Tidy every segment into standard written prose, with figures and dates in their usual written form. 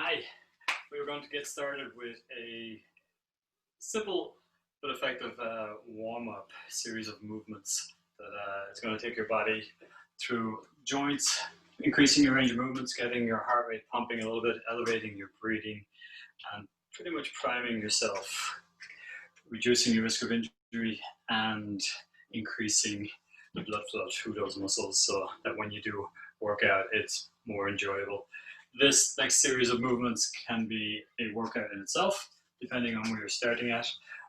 Hi, we were going to get started with a simple but effective warm-up series of movements that is going to take your body through joints, increasing your range of movements, getting your heart rate pumping a little bit, elevating your breathing, and pretty much priming yourself, reducing your risk of injury and increasing the blood flow through those muscles so that when you do work out, it's more enjoyable. This next series of movements can be a workout in itself, depending on where you're starting at,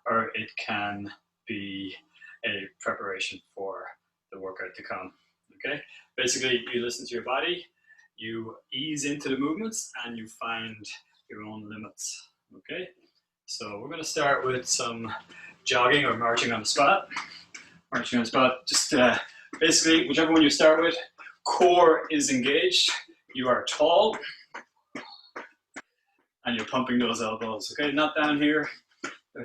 or it can be a preparation for the workout to come. Okay, basically you listen to your body, you ease into the movements, and you find your own limits. Okay, so we're going to start with some jogging or marching on the spot. Marching on the spot, just basically whichever one you start with, core is engaged, you are tall, and you're pumping those elbows. Okay, not down here,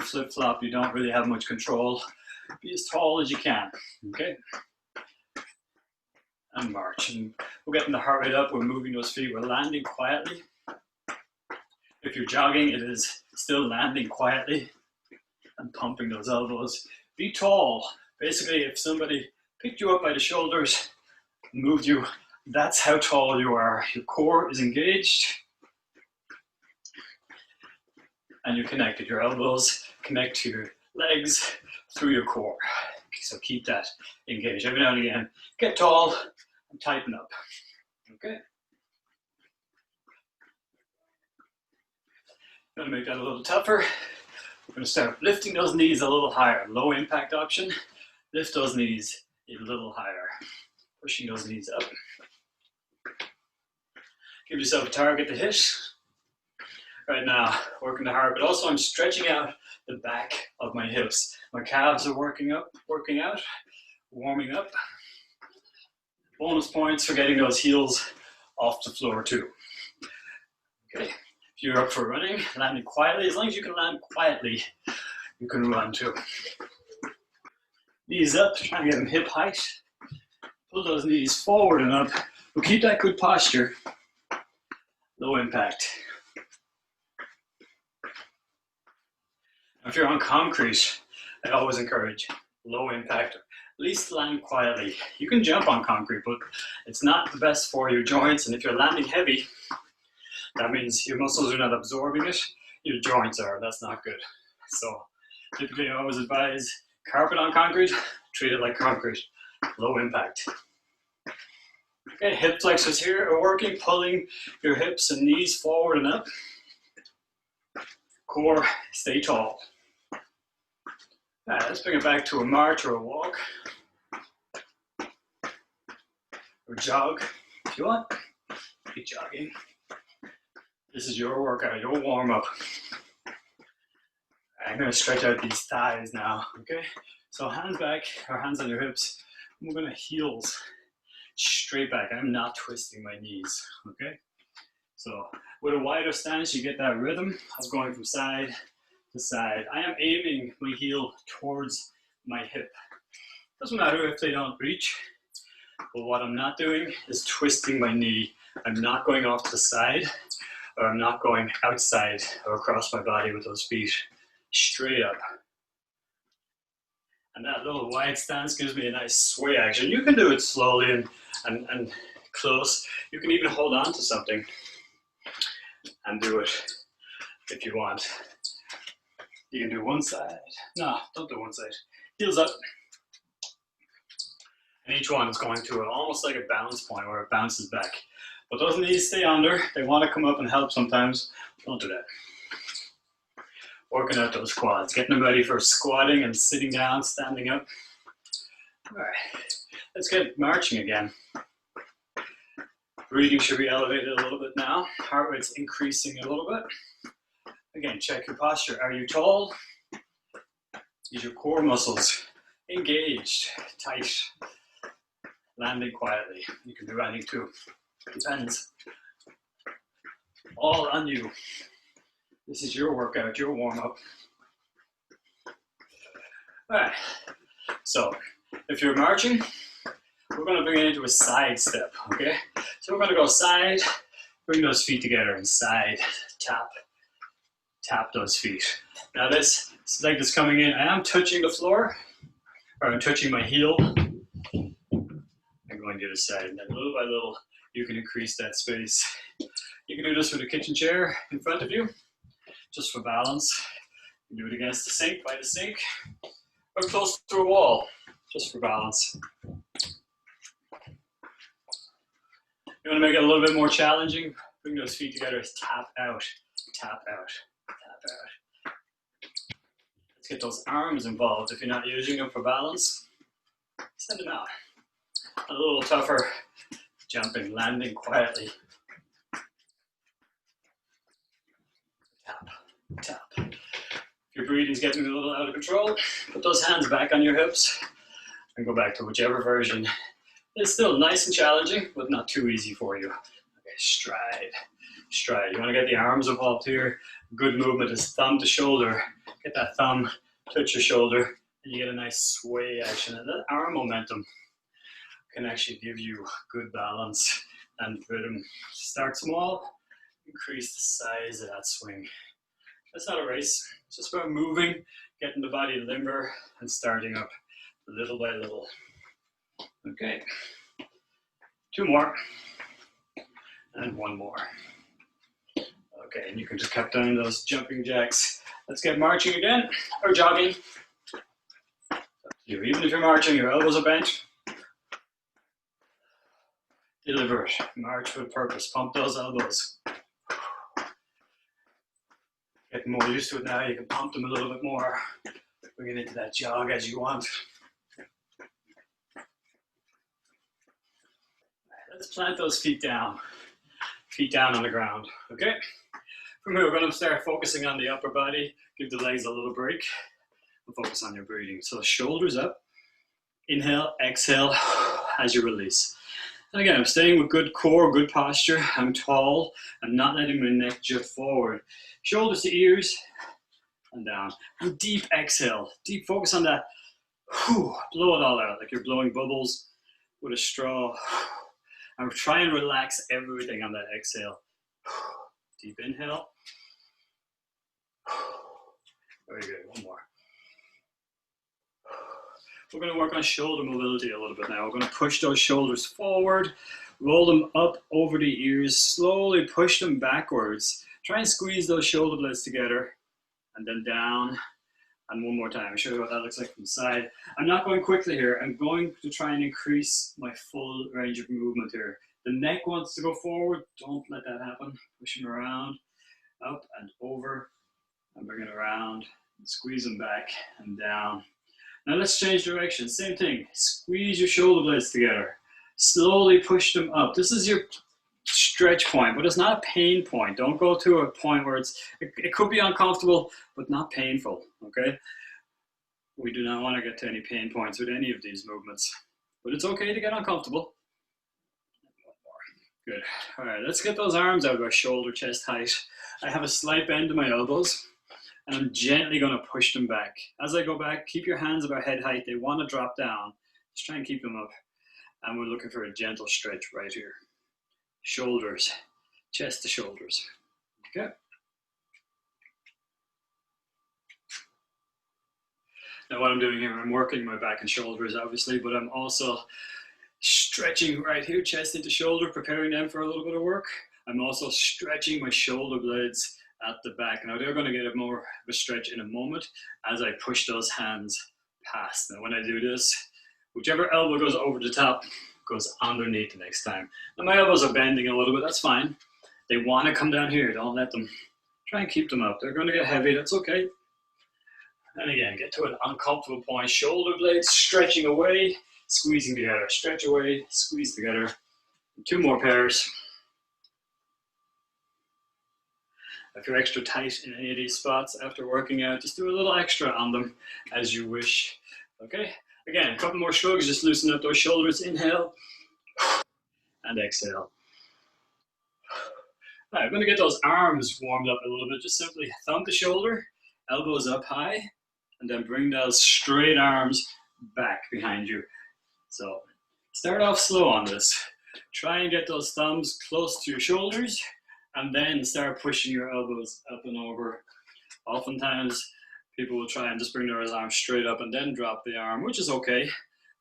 flip-flop, you don't really have much control. Be as tall as you can, okay? And march. And we're getting the heart rate up, we're moving those feet, we're landing quietly. If you're jogging, it is still landing quietly and pumping those elbows. Be tall. Basically, if somebody picked you up by the shoulders, moved you, that's how tall you are. Your core is engaged and you're connected. Your elbows connect to your legs through your core. So keep that engaged. Every now and again, get tall and tighten up. Okay? Gonna make that a little tougher. We're gonna start lifting those knees a little higher. Low impact option. Lift those knees a little higher. Pushing those knees up. Give yourself a target to hit. Right now, working the heart, but also I'm stretching out the back of my hips. My calves are working out, warming up. Bonus points for getting those heels off the floor too. Okay, if you're up for running, landing quietly, as long as you can land quietly, you can run too. Knees up, try and get them hip height. Pull those knees forward and up, but keep that good posture. Low impact. If you're on concrete, I always encourage low impact. At least land quietly. You can jump on concrete, but it's not the best for your joints. And if you're landing heavy, that means your muscles are not absorbing it. Your joints are. That's not good. So typically I always advise carpet on concrete, treat it like concrete. Low impact. Okay, hip flexors here are working, pulling your hips and knees forward and up. Core, stay tall. All right, let's bring it back to a march or a walk. Or jog, if you want. Be jogging. This is your workout, your warm-up. I'm gonna stretch out these thighs now, okay? So hands back, or hands on your hips. We're gonna heels straight back. I'm not twisting my knees, okay? So with a wider stance, you get that rhythm of going from side to side. I am aiming my heel towards my hip. Doesn't matter if they don't reach, but what I'm not doing is twisting my knee. I'm not going off to the side, or I'm not going outside or across my body with those feet. Straight up. And that little wide stance gives me a nice sway action. You can do it slowly and close. You can even hold on to something and do it if you want. You can do one side. No, don't do one side. Heels up. And each one is going to almost like a balance point where it bounces back. But those knees stay under. They want to come up and help sometimes. Don't do that. Working out those quads. Getting them ready for squatting and sitting down, standing up. All right. Let's get marching again. Breathing should be elevated a little bit now. Heart rate's increasing a little bit. Again, check your posture. Are you tall? Is your core muscles engaged, tight, landing quietly? You can do anything too. Depends. All on you. This is your workout, your warm-up. All right. So if you're marching, we're going to bring it into a side step, okay? So we're going to go side, Bring those feet together and side tap. Tap those feet. Now this leg is coming in. I am touching the floor, or I'm touching my heel. I'm going to the side, and then little by little, you can increase that space. You can do this with a kitchen chair in front of you, just for balance. You can do it against the sink, by the sink, or close to a wall, just for balance. You want to make it a little bit more challenging? Bring those feet together, tap out, tap out, tap out. Let's get those arms involved. If you're not using them for balance, send them out. A little tougher, jumping, landing quietly. Tap, tap. If your breathing's getting a little out of control, put those hands back on your hips and go back to whichever version. It's still nice and challenging, but not too easy for you. Okay, stride, stride. You want to get the arms involved here. Good movement is thumb to shoulder. Get that thumb, touch your shoulder, and you get a nice sway action. And that arm momentum can actually give you good balance and rhythm. Start small, increase the size of that swing. That's not a race. It's just about moving, getting the body limber, and starting up little by little. Okay, 2 more, and 1 more. Okay, and you can just cut down those jumping jacks. Let's get marching again, or jogging. Even if you're marching, your elbows are bent. Deliver it, march with purpose, pump those elbows. Getting more used to it now, you can pump them a little bit more. Bring it into that jog as you want. Let's plant those feet down on the ground, okay? From here, we're going to start focusing on the upper body, give the legs a little break, and focus on your breathing. So shoulders up, inhale, exhale as you release. And again, I'm staying with good core, good posture. I'm tall. I'm not letting my neck jut forward. Shoulders to ears and down. And deep exhale, deep focus on that. Blow it all out like you're blowing bubbles with a straw. And try and relax everything on that exhale. Deep inhale. Very good, 1 more. We're going to work on shoulder mobility a little bit now. We're going to push those shoulders forward, roll them up over the ears, slowly push them backwards. Try and squeeze those shoulder blades together, and then down. And 1 more time. I'll show you what that looks like from the side. I'm not going quickly here. I'm going to try and increase my full range of movement here. The neck wants to go forward. Don't let that happen. Push them around, up and over, and bring it around. And squeeze them back and down. Now let's change direction. Same thing. Squeeze your shoulder blades together. Slowly push them up. This is your stretch point, but it's not a pain point. Don't go to a point where it could be uncomfortable, but not painful, okay? We do not want to get to any pain points with any of these movements, but it's okay to get uncomfortable. Good. All right, let's get those arms out of our shoulder, chest height. I have a slight bend to my elbows, and I'm gently going to push them back. As I go back, keep your hands about head height. They want to drop down. Just try and keep them up. And we're looking for a gentle stretch right here. Shoulders, chest to shoulders. Okay. Now what I'm doing here, I'm working my back and shoulders obviously, but I'm also stretching right here, chest into shoulder, preparing them for a little bit of work. I'm also stretching my shoulder blades at the back. Now they're going to get more of a stretch in a moment as I push those hands past. Now when I do this, whichever elbow goes over the top goes underneath the next time. Now my elbows are bending a little bit, that's fine. They want to come down here, don't let them. Try and keep them up. They're going to get heavy, that's okay. And again, get to an uncomfortable point. Shoulder blades stretching away, squeezing together. Stretch away, squeeze together. 2 more pairs. If you're extra tight in any of these spots after working out, just do a little extra on them as you wish. Okay? Again, a couple more shrugs, just loosen up those shoulders. Inhale and exhale. All right, I'm going to get those arms warmed up a little bit. Just simply thumb to shoulder, elbows up high, and then bring those straight arms back behind you. So start off slow on this. Try and get those thumbs close to your shoulders and then start pushing your elbows up and over. Oftentimes, people will try and just bring their arm straight up and then drop the arm, which is okay,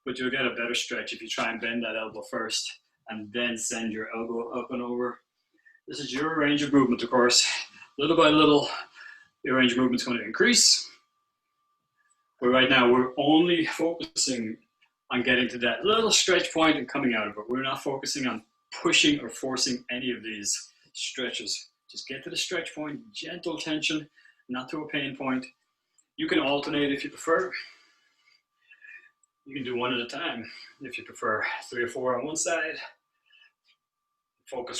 but you'll get a better stretch if you try and bend that elbow first and then send your elbow up and over. This is your range of movement, of course. Little by little, your range of movement is going to increase. But right now, we're only focusing on getting to that little stretch point and coming out of it. We're not focusing on pushing or forcing any of these stretches. Just get to the stretch point, gentle tension, not to a pain point. You can alternate if you prefer. You can do one at a time if you prefer. 3 or 4 on one side.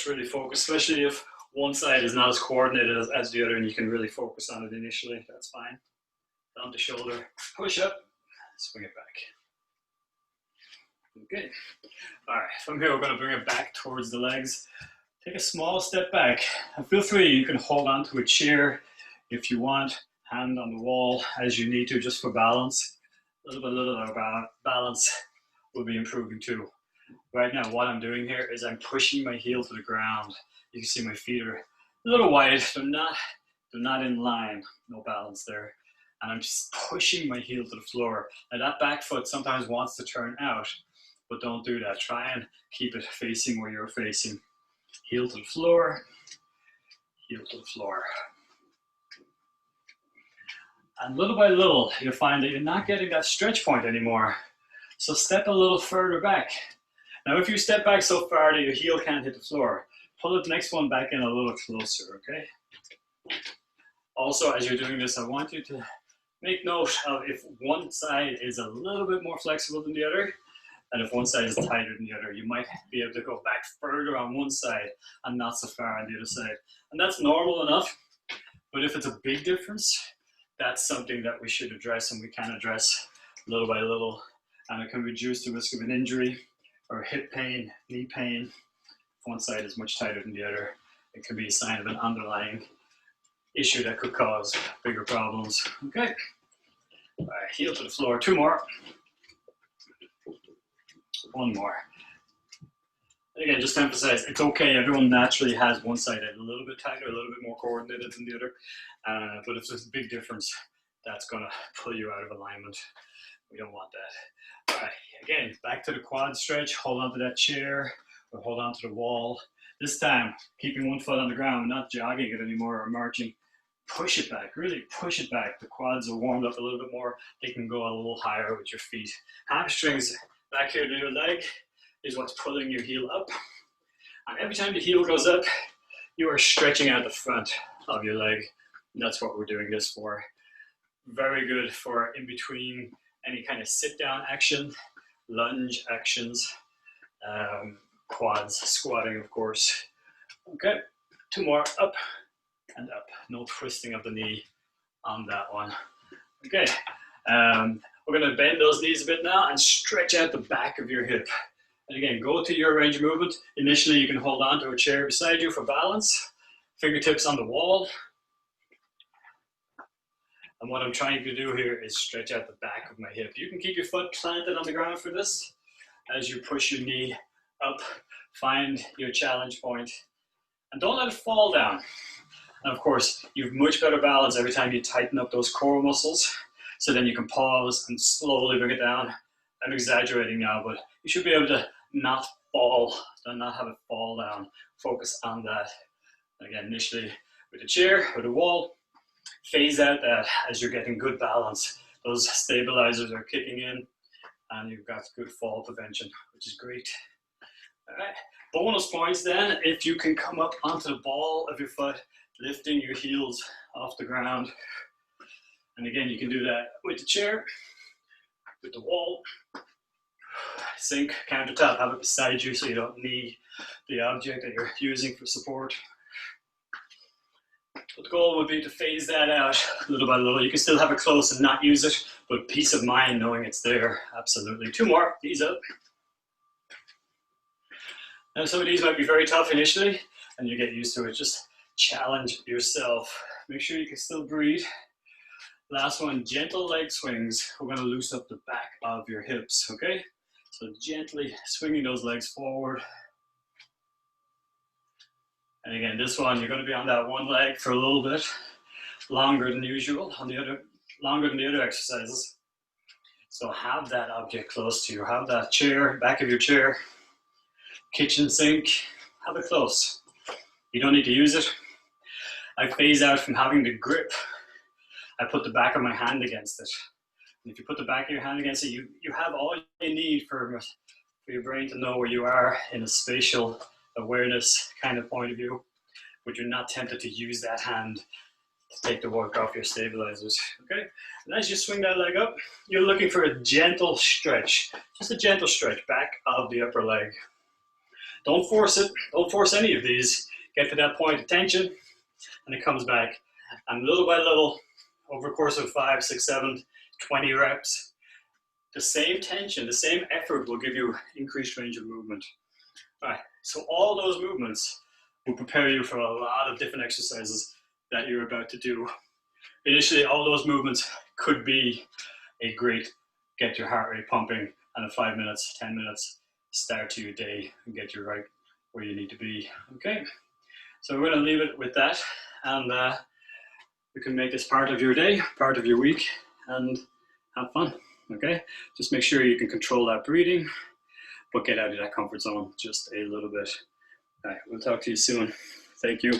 Really focus, especially if one side is not as coordinated as the other and you can really focus on it initially. That's fine. Down the shoulder, push up, swing it back. Okay. All right, from here we're going to bring it back towards the legs. Take a small step back. And feel free, you can hold on to a chair if you want, hand on the wall as you need to, just for balance. A little of balance will be improving too. Right now, what I'm doing here is I'm pushing my heel to the ground. You can see my feet are a little wide. They're not in line. No balance there. And I'm just pushing my heel to the floor. Now that back foot sometimes wants to turn out, but don't do that. Try and keep it facing where you're facing. Heel to the floor, heel to the floor. And little by little, you'll find that you're not getting that stretch point anymore. So step a little further back. Now, if you step back so far that your heel can't hit the floor, pull the next one back in a little closer, okay? Also, as you're doing this, I want you to make note of if one side is a little bit more flexible than the other, and if one side is tighter than the other, you might be able to go back further on one side and not so far on the other side. And that's normal enough, but if it's a big difference, that's something that we should address and we can address little by little, and it can reduce the risk of an injury or hip pain, knee pain. If one side is much tighter than the other, it can be a sign of an underlying issue that could cause bigger problems. Okay, all right, heel to the floor, 2 more. 1 more. And again, just to emphasize, it's okay, everyone naturally has one side a little bit tighter, a little bit more coordinated than the other, but if there's a big difference, that's gonna pull you out of alignment. We don't want that. All right, again, back to the quad stretch, hold on to that chair, or hold on to the wall. This time, keeping one foot on the ground, not jogging it anymore or marching. Push it back, really push it back. The quads are warmed up a little bit more. They can go a little higher with your feet. Hamstrings back here to your leg is what's pulling your heel up. And every time the heel goes up, you are stretching out the front of your leg. And that's what we're doing this for. Very good for in between any kind of sit down action, lunge actions, quads, squatting, of course. Okay, 2 more, up and up. No twisting of the knee on that one. Okay, we're gonna bend those knees a bit now and stretch out the back of your hip. And again, go to your range of movement. Initially, you can hold on to a chair beside you for balance, fingertips on the wall. And what I'm trying to do here is stretch out the back of my hip. You can keep your foot planted on the ground for this. As you push your knee up, find your challenge point. And don't let it fall down. And of course, you have much better balance every time you tighten up those core muscles. So then you can pause and slowly bring it down. I'm exaggerating now, but you should be able to not fall, not have it fall down. Focus on that. Again, initially with a chair or the wall, phase out that as you're getting good balance. Those stabilizers are kicking in and you've got good fall prevention, which is great. All right, bonus points then, if you can come up onto the ball of your foot, lifting your heels off the ground. And again, you can do that with the chair, with the wall, sink, countertop, have it beside you so you don't need the object that you're using for support. But the goal would be to phase that out little by little. You can still have it close and not use it, but peace of mind knowing it's there, absolutely. 2 more, knees up. Now some of these might be very tough initially, and you get used to it. Just challenge yourself. Make sure you can still breathe. Last one, gentle leg swings. We're gonna loose up the back of your hips, okay? So gently swinging those legs forward. And again, this one, you're going to be on that one leg for a little bit longer than usual, longer than the other exercises. So have that object close to you. Have that chair, back of your chair, kitchen sink, have it close. You don't need to use it. I phase out from having the grip. I put the back of my hand against it. And if you put the back of your hand against it, you have all you need for your brain to know where you are in a spatial awareness kind of point of view, but you're not tempted to use that hand to take the work off your stabilizers, okay? And as you swing that leg up, you're looking for a gentle stretch, just a gentle stretch back of the upper leg. Don't force it, don't force any of these. Get to that point of tension, and it comes back. And little by little, over a course of 5, 6, 7, 20 reps, the same tension, the same effort will give you increased range of movement. All right, so all those movements will prepare you for a lot of different exercises that you're about to do. Initially, all those movements could be a great get your heart rate pumping and a 5 minutes, 10 minutes start to your day and get you right where you need to be, okay? So we're gonna leave it with that, and you can make this part of your day, part of your week, and have fun, okay? Just make sure you can control that breathing, but get out of that comfort zone just a little bit. All right, we'll talk to you soon. Thank you.